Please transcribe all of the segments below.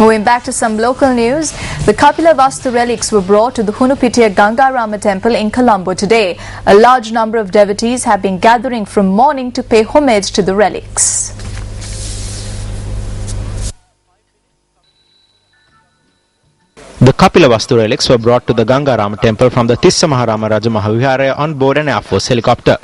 Moving back to some local news, the Kapila Vastu relics were brought to the Hunupitiya Gangarama temple in Colombo today. A large number of devotees have been gathering from morning to pay homage to the relics. The Kapila Vastu relics were brought to the Gangarama temple from the Tissa Maharama Raja Mahaviharaya on board an Air Force helicopter.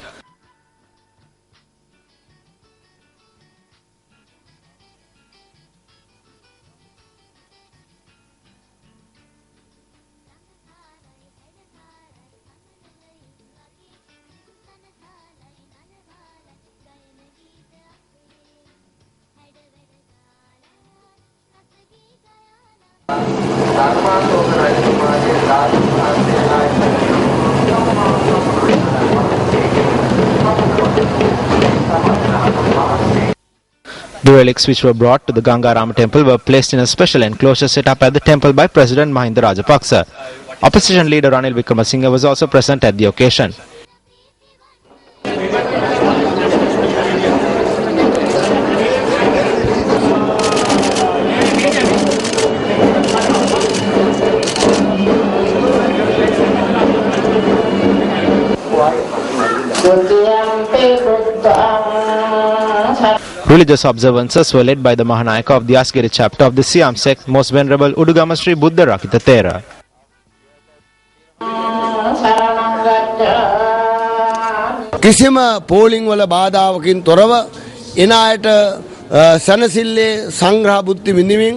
The relics which were brought to the Gangarama temple were placed in a special enclosure set up at the temple by President Mahinda Rajapaksa. Opposition leader Ranil Wickremesinghe was also present at the occasion. Religious observances were led by the Mahanayaka of the Asgiri chapter of the Siam sect, Most Venerable Udugama Sri Buddha Rakita Thera. කිසිම පෝලිං වල බාධාවකින් තොරව එන අයට සනසිල්ලේ සංග්‍රහ බුද්ධි විඳින්මින්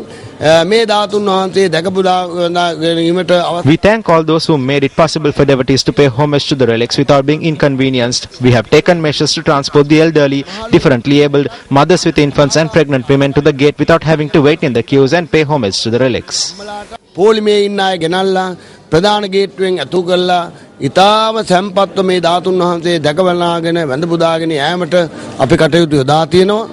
මේ ධාතුන් වහන්සේ දැකපු ගැනීමට We thank all those who made it possible for devotees to pay homage to the relics without being inconvenienced. We have taken measures to transport the elderly, differently abled, mothers with infants and pregnant women to the gate without having to wait in the queues and pay homage to the relics. පෝලිමේ ඉන්න අය ගෙනල්ලා ප්‍රධාන ගේට්ටුවෙන් ඇතු කළා ඊටාම සම්පත්ව මේ ධාතුන් වහන්සේ දැකවලාගෙන වැඳ පුදාගෙන යෑමට අපි කටයුතු යොදා තියෙනවා.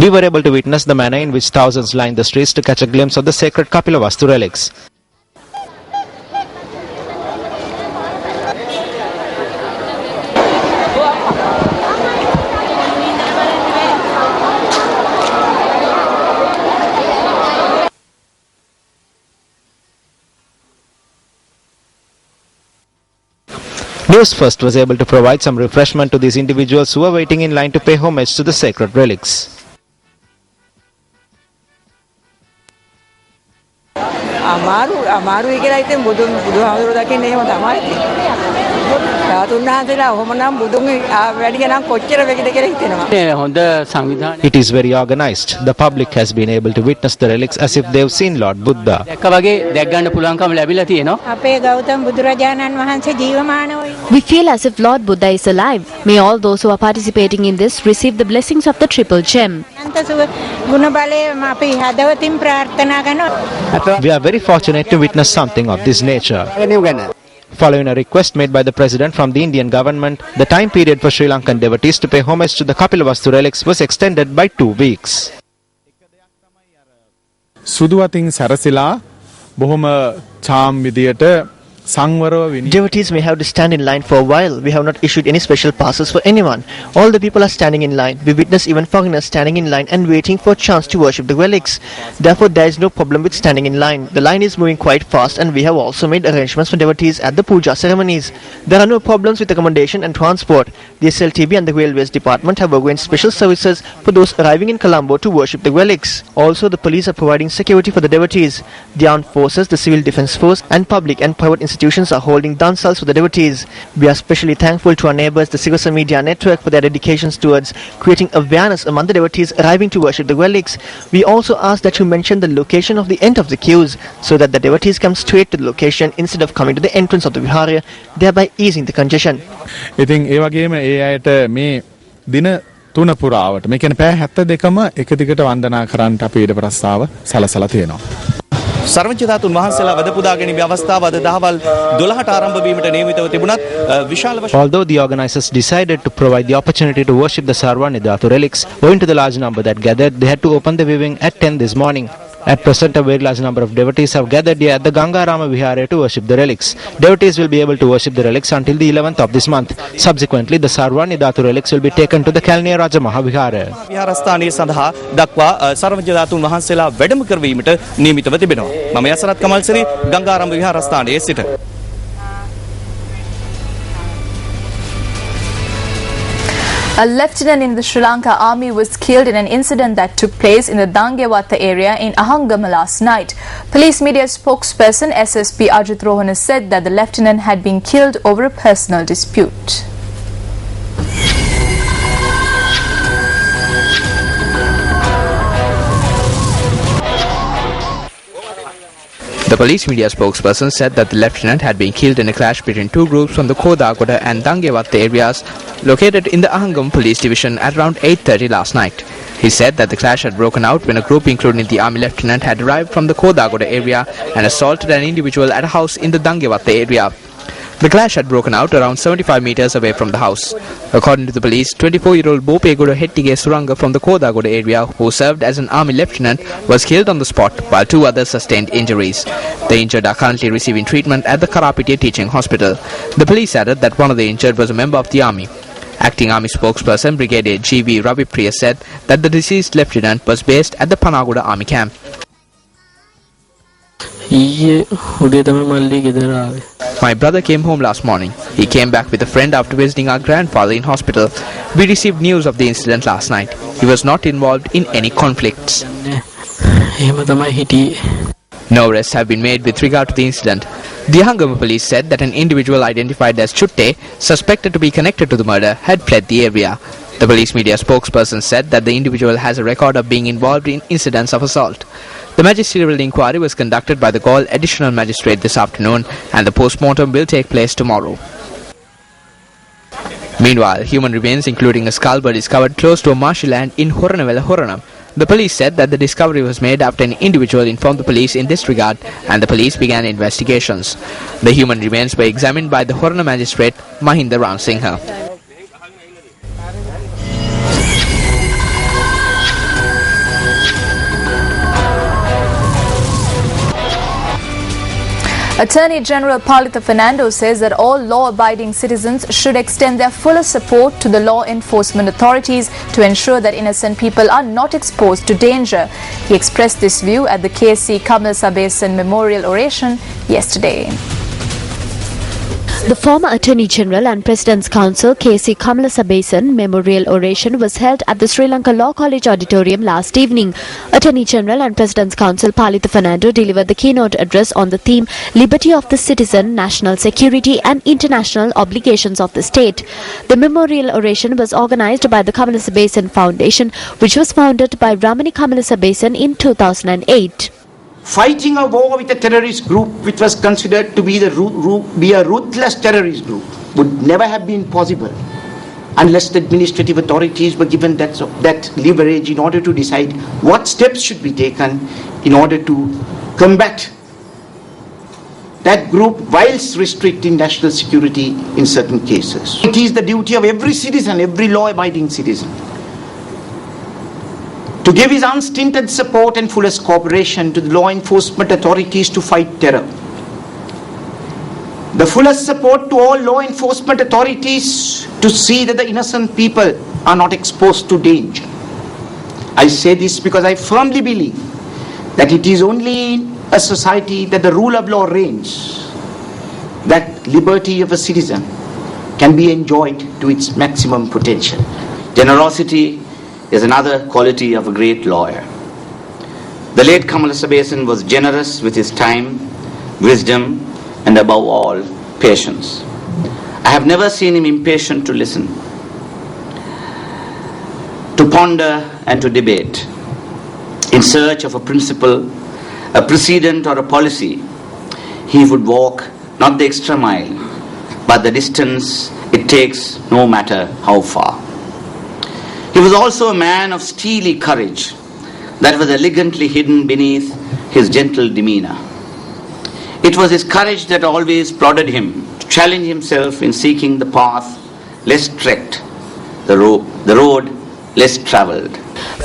We were able to witness the manner in which thousands lined the streets to catch a glimpse of the sacred Kapila Vastu relics. News First was able to provide some refreshment to these individuals who were waiting in line to pay homage to the sacred relics. අමාරුයි කියලා හිතෙන් බුදුහාමුදුරුවෝ දකින්න එහෙම තමයි. ධාතුන් වහන්සේලා ඔහොම නම් බුදුන් වැඩි නම් කොච්චර වෙයිද කියලා හිතෙනවා. හොඳ සංවිධානය. It is very organized. The public has been able to witness the relics as if they've seen Lord Buddha. දැක්ක වගේ දැක් ගන්න පුළුවන්කම ලැබිලා තියෙනවා. අපේ ගෞතම බුදුරජාණන් වහන්සේ ජීවමානවයි. We feel as if Lord Buddha is alive. May all those who are participating in this receive the blessings of the triple gem. ගුණ බලය අපි හදවතින් ප්‍රාර්ථනා කරනවා. We are very fortunate to witness something of this nature. Following a request made by the President from the Indian government, the time period for Sri Lankan devotees to pay homage to the Kapila Vastu relics was extended by 2 weeks. සුදුවතින් සැරසිලා බොහොම චාම් විදියට Devotees may have to stand in line for a while. We have not issued any special passes for anyone. All the people are standing in line. We witness even foreigners standing in line and waiting for a chance to worship the relics. Therefore, there is no problem with standing in line. The line is moving quite fast and we have also made arrangements for devotees at the puja ceremonies. There are no problems with accommodation and transport. The SLTB and the Railways Department have arranged special services for those arriving in Colombo to worship the relics. Also, the police are providing security for the devotees. The armed forces, the civil defense force and public and private institutions are holding dances for the devotees. We are especially thankful to our neighbors, the Sivasan Media Network, for their dedications towards creating awareness among the devotees arriving to worship the relics. We also ask that you mention the location of the end of the queues so that the devotees come straight to the location instead of coming to the entrance of the Viharya, thereby easing the congestion. ඉතින් ඒ වගේම ඒ අයට මේ දින 3 පුරාවට මේ කියන්නේ පැය 72ම එක දිගට වන්දනා කරන්නට අපි ඊට ප්‍රස්තාව සලසලා තියෙනවා. සර්වඥතාතුන් වහන්සේලා වද පුදා ගැනීම අවස්ථාව අද දහවල් 12ට ආරම්භ වීමට නියමිතව තිබුණත් විශාල Although the organizers decided to provide the opportunity to worship the Sarvanidhatu relics, owing to the large number that gathered, they had to open the viewing at 10 this morning. At present, a very large number of devotees have gathered here at the Gangarama Vihara to worship the relics. Devotees will be able to worship the relics until the 11th of this month. Subsequently, the Sarvanya Dhatu relics will be taken to the Kalniya Raja Mahavihara. විහාරස්ථානයේ සඳහා දක්වා සර්වඥ ධාතුන් වහන්සේලා වැඩම කරවීමට නියමිතව තිබෙනවා. මම යසරත් කමල්සිරි ගංගාරාම විහාරස්ථානයේ සිට. A lieutenant in the Sri Lanka army was killed in an incident that took place in the Dangewata area in Ahangama last night. Police media spokesperson SSP Ajit Rohana said that the lieutenant had been killed over a personal dispute. The police media spokesperson said that the lieutenant had been killed in a clash between two groups from the Kodagoda and Dangewata areas located in the Ahangam police division at around 8:30 last night. He said that the clash had broken out when a group including the army lieutenant had arrived from the Kodagoda area and assaulted an individual at a house in the Dangewata area. The clash had broken out around 75 meters away from the house. According to the police, 24-year-old Bopegoda Hettige Suranga from the Kodagoda area, who served as an army lieutenant, was killed on the spot, while two others sustained injuries. The injured are currently receiving treatment at the Karapitiya Teaching Hospital. The police added that one of the injured was a member of the army. Acting Army spokesperson Brigadier G.V. Ravipriya said that the deceased lieutenant was based at the Panagoda Army camp. My brother came home last morning. He came back with a friend after visiting our grandfather in hospital. We received news of the incident last night. He was not involved in any conflicts. No arrests have been made with regard to the incident. The Ahangama police said that an individual identified as Chutte, suspected to be connected to the murder, had fled the area. The police media spokesperson said that the individual has a record of being involved in incidents of assault. The magisterial inquiry was conducted by the Galle Additional Magistrate this afternoon, and the post-mortem will take place tomorrow. Meanwhile, human remains including a skull were discovered close to a marshy land in Horanavela, Horanam. The police said that the discovery was made after an individual informed the police in this regard, and the police began investigations. The human remains were examined by the Horanam magistrate Mahinda Ram Singha. Attorney General Palitha Fernando says that all law-abiding citizens should extend their fullest support to the law enforcement authorities to ensure that innocent people are not exposed to danger. He expressed this view at the KC Kamal Sabesan Memorial Oration yesterday. The former Attorney General and President's Counsel K.C. Kamala Sabesan Memorial Oration was held at the Sri Lanka Law College Auditorium last evening. Attorney General and President's Counsel Palitha Fernando delivered the keynote address on the theme Liberty of the Citizen, National Security and International Obligations of the State. The memorial oration was organized by the Kamala Sabesan Foundation, which was founded by Ramani Kamala Sabesan in 2008. Fighting a war with a terrorist group which was considered to be a ruthless terrorist group would never have been possible unless the administrative authorities were given that leverage in order to decide what steps should be taken in order to combat that group whilst restricting national security in certain cases. It is the duty of every citizen, every law-abiding citizen, to give his unstinted support and fullest cooperation to the law enforcement authorities to fight terror. The fullest support to all law enforcement authorities to see that the innocent people are not exposed to danger. I say this because I firmly believe that it is only in a society that the rule of law reigns that liberty of a citizen can be enjoyed to its maximum potential. Generosity is another quality of a great lawyer. The late Kamala Sabesan was generous with his time, wisdom, and above all, patience. I have never seen him impatient to listen, to ponder and to debate in search of a principle, a precedent or a policy. He would walk not the extra mile, but the distance it takes, no matter how far. He was also a man of steely courage that was elegantly hidden beneath his gentle demeanor. It was his courage that always prodded him to challenge himself in seeking the path less trekked, the road less traveled.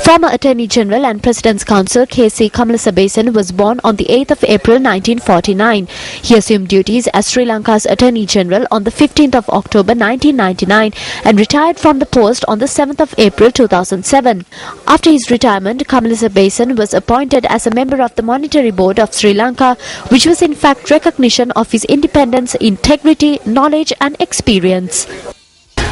Former Attorney General and President's Counsel K.C. Kamalasabesan was born on the 8th of April 1949. He assumed duties as Sri Lanka's Attorney General on the 15th of October 1999 and retired from the post on the 7th of April 2007. After his retirement, Kamalasabesan was appointed as a member of the Monetary Board of Sri Lanka, which was in fact recognition of his independence, integrity, knowledge and experience.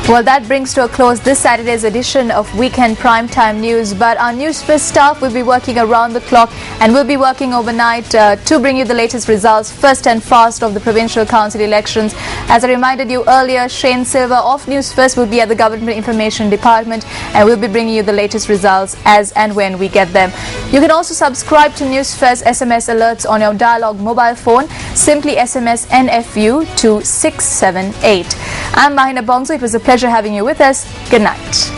Well, that brings to a close this Saturday's edition of Weekend Primetime News. But our News First staff will be working around the clock and will be working overnight to bring you the latest results first and fast of the provincial council elections. As I reminded you earlier, Shane Silva of News First will be at the Government Information Department and will be bringing you the latest results as and when we get them. You can also subscribe to News First SMS alerts on your Dialogue mobile phone. Simply SMS NFU to 678. I'm Mahina Bongso. It was a pleasure having you with us. Good night.